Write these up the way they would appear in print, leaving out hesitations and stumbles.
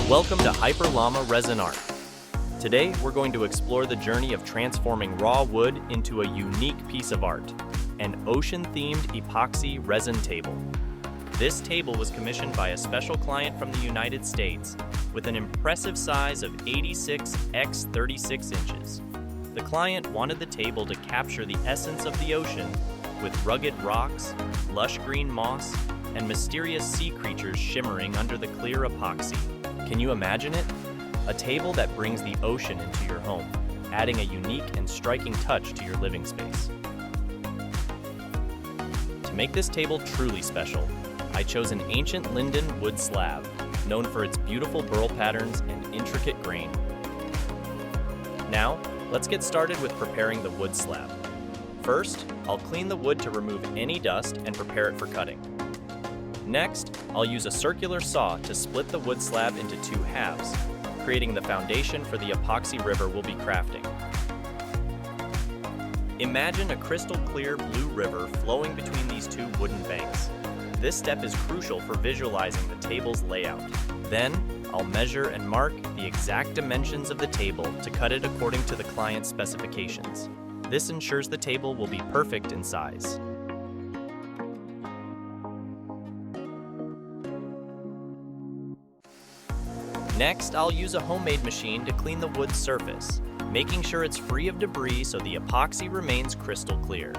Welcome to Hyperlama Resin Art. Today, we're going to explore the journey of transforming raw wood into a unique piece of art, an ocean-themed epoxy resin table. This table was commissioned by a special client from the United States with an impressive size of 86 x 36 inches. The client wanted the table to capture the essence of the ocean with rugged rocks, lush green moss, and mysterious sea creatures shimmering under the clear epoxy. Can you imagine it? A table that brings the ocean into your home, adding a unique and striking touch to your living space. To make this table truly special, I chose an ancient linden wood slab, known for its beautiful burl patterns and intricate grain. Now, let's get started with preparing the wood slab. First, I'll clean the wood to remove any dust and prepare it for cutting. Next, I'll use a circular saw to split the wood slab into two halves, creating the foundation for the epoxy river we'll be crafting. Imagine a crystal clear blue river flowing between these two wooden banks. This step is crucial for visualizing the table's layout. Then, I'll measure and mark the exact dimensions of the table to cut it according to the client's specifications. This ensures the table will be perfect in size. Next, I'll use a homemade machine to clean the wood surface, making sure it's free of debris so the epoxy remains crystal clear.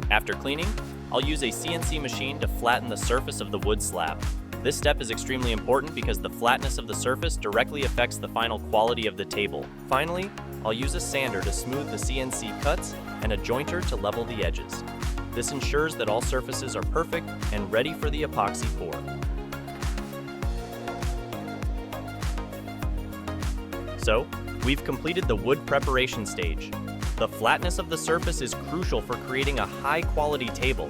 After cleaning, I'll use a CNC machine to flatten the surface of the wood slab. This step is extremely important because the flatness of the surface directly affects the final quality of the table. Finally, I'll use a sander to smooth the CNC cuts and a jointer to level the edges. This ensures that all surfaces are perfect and ready for the epoxy pour. So, we've completed the wood preparation stage. The flatness of the surface is crucial for creating a high-quality table.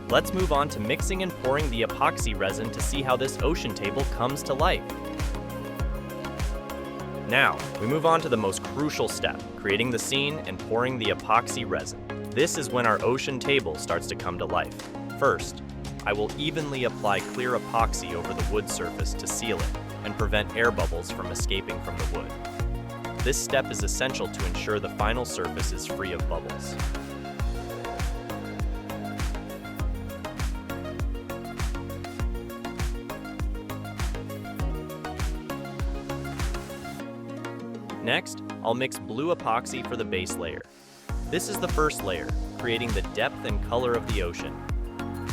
Let's move on to mixing and pouring the epoxy resin to see how this ocean table comes to life. Now, we move on to the most crucial step, creating the scene and pouring the epoxy resin. This is when our ocean table starts to come to life. First, I will evenly apply clear epoxy over the wood surface to seal it and prevent air bubbles from escaping from the wood. This step is essential to ensure the final surface is free of bubbles. Next, I'll mix blue epoxy for the base layer. This is the first layer, creating the depth and color of the ocean.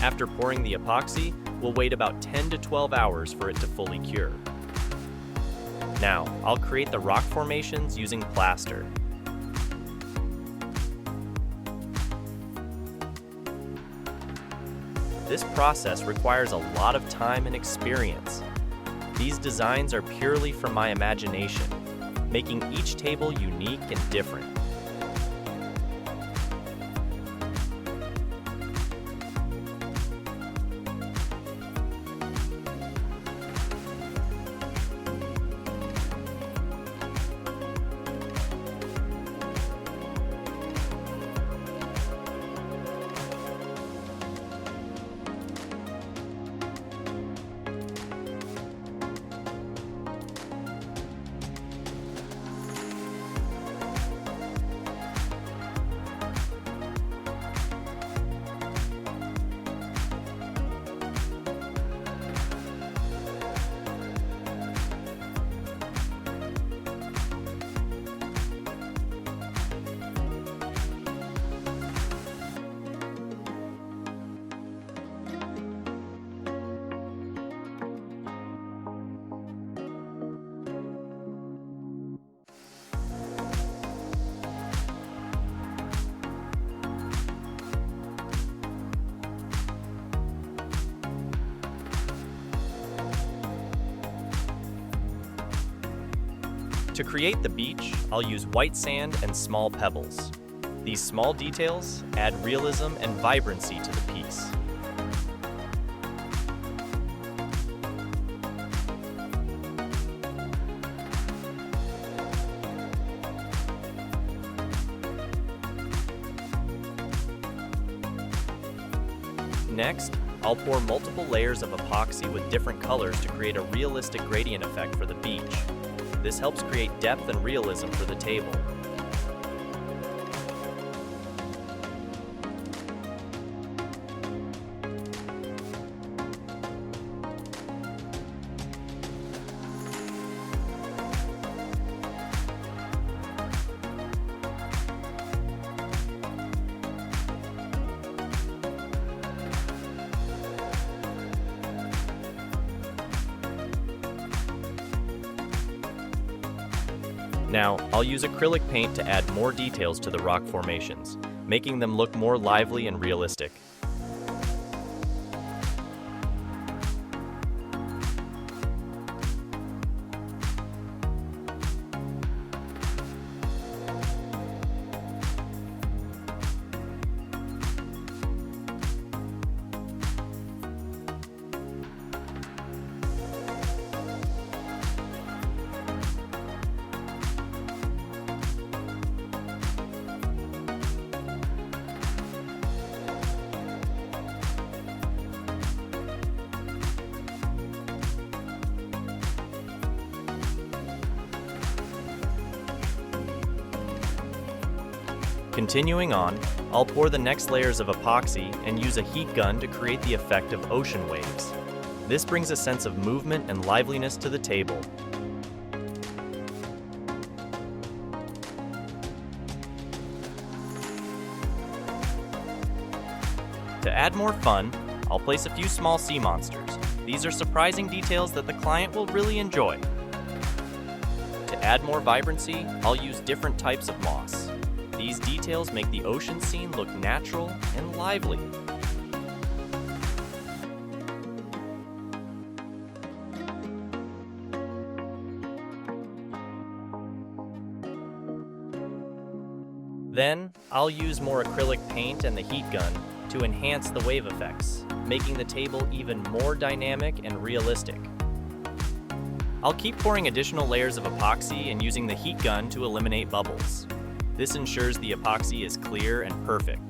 After pouring the epoxy, we'll wait about 10 to 12 hours for it to fully cure. Now, I'll create the rock formations using plaster. This process requires a lot of time and experience. These designs are purely from my imagination, making each table unique and different. To create the beach, I'll use white sand and small pebbles. These small details add realism and vibrancy to the piece. Next, I'll pour multiple layers of epoxy with different colors to create a realistic gradient effect for the beach. This helps create depth and realism for the table. Now, I'll use acrylic paint to add more details to the rock formations, making them look more lively and realistic. Continuing on, I'll pour the next layers of epoxy and use a heat gun to create the effect of ocean waves. This brings a sense of movement and liveliness to the table. To add more fun, I'll place a few small sea monsters. These are surprising details that the client will really enjoy. To add more vibrancy, I'll use different types of moss. These details make the ocean scene look natural and lively. Then, I'll use more acrylic paint and the heat gun to enhance the wave effects, making the table even more dynamic and realistic. I'll keep pouring additional layers of epoxy and using the heat gun to eliminate bubbles. This ensures the epoxy is clear and perfect.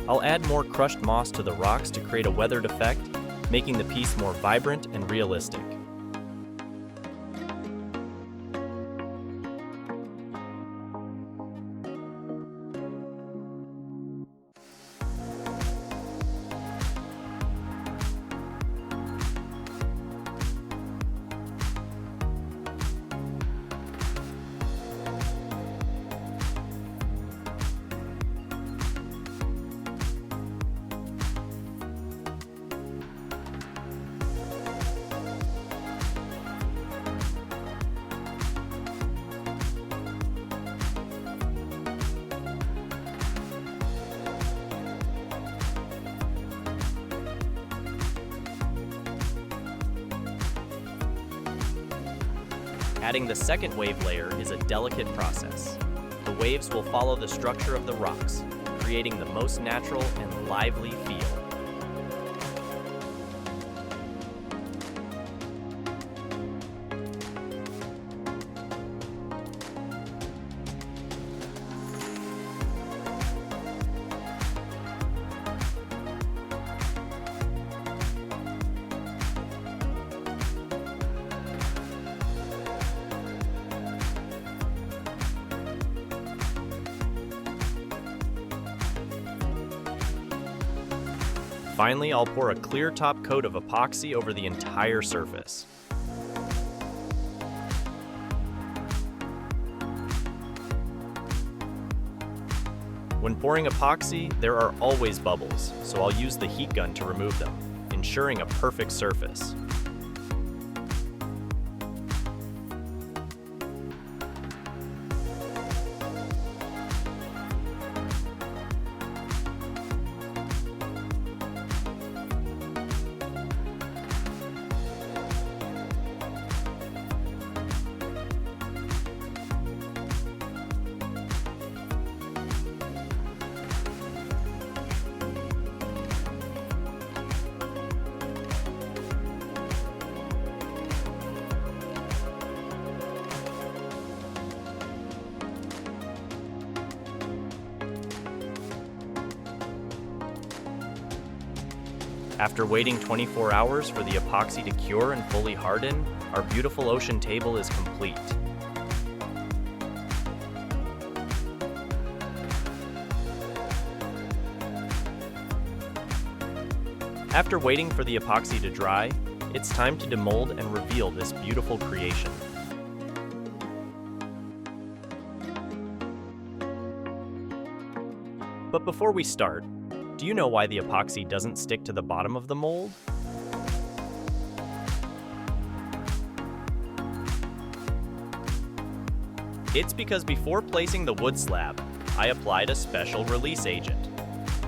I'll add more crushed moss to the rocks to create a weathered effect, making the piece more vibrant and realistic. Adding the second wave layer is a delicate process. The waves will follow the structure of the rocks, creating the most natural and lively feel. Finally, I'll pour a clear top coat of epoxy over the entire surface. When pouring epoxy, there are always bubbles, so I'll use the heat gun to remove them, ensuring a perfect surface. After waiting 24 hours for the epoxy to cure and fully harden, our beautiful ocean table is complete. After waiting for the epoxy to dry, it's time to demold and reveal this beautiful creation. But before we start, do you know why the epoxy doesn't stick to the bottom of the mold? It's because before placing the wood slab, I applied a special release agent.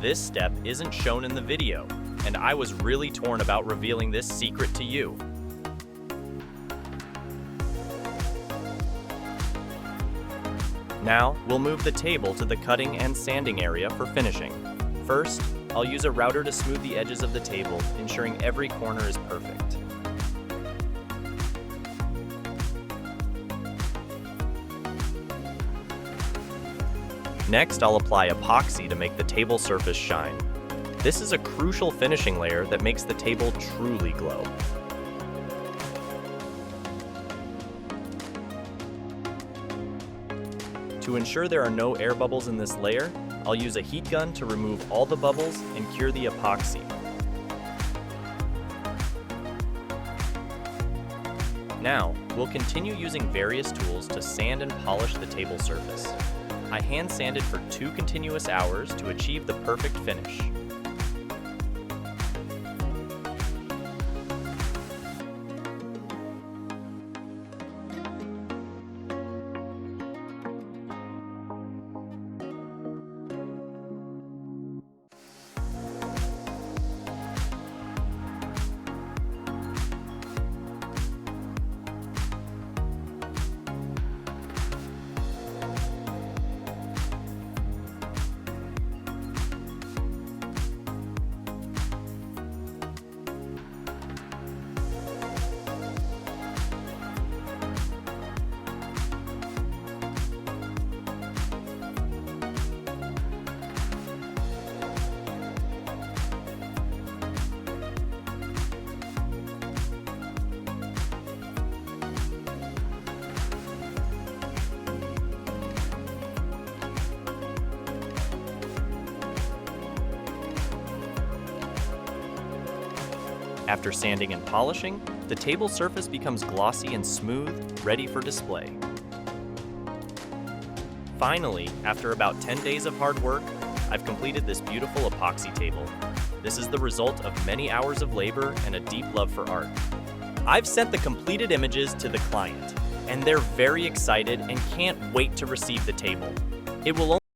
This step isn't shown in the video, and I was really torn about revealing this secret to you. Now, we'll move the table to the cutting and sanding area for finishing. First, I'll use a router to smooth the edges of the table, ensuring every corner is perfect. Next, I'll apply epoxy to make the table surface shine. This is a crucial finishing layer that makes the table truly glow. To ensure there are no air bubbles in this layer, I'll use a heat gun to remove all the bubbles and cure the epoxy. Now, we'll continue using various tools to sand and polish the table surface. I hand sanded for 2 continuous hours to achieve the perfect finish. After sanding and polishing, the table surface becomes glossy and smooth, ready for display. Finally, after about 10 days of hard work, I've completed this beautiful epoxy table. This is the result of many hours of labor and a deep love for art. I've sent the completed images to the client, and they're very excited and can't wait to receive the table. It will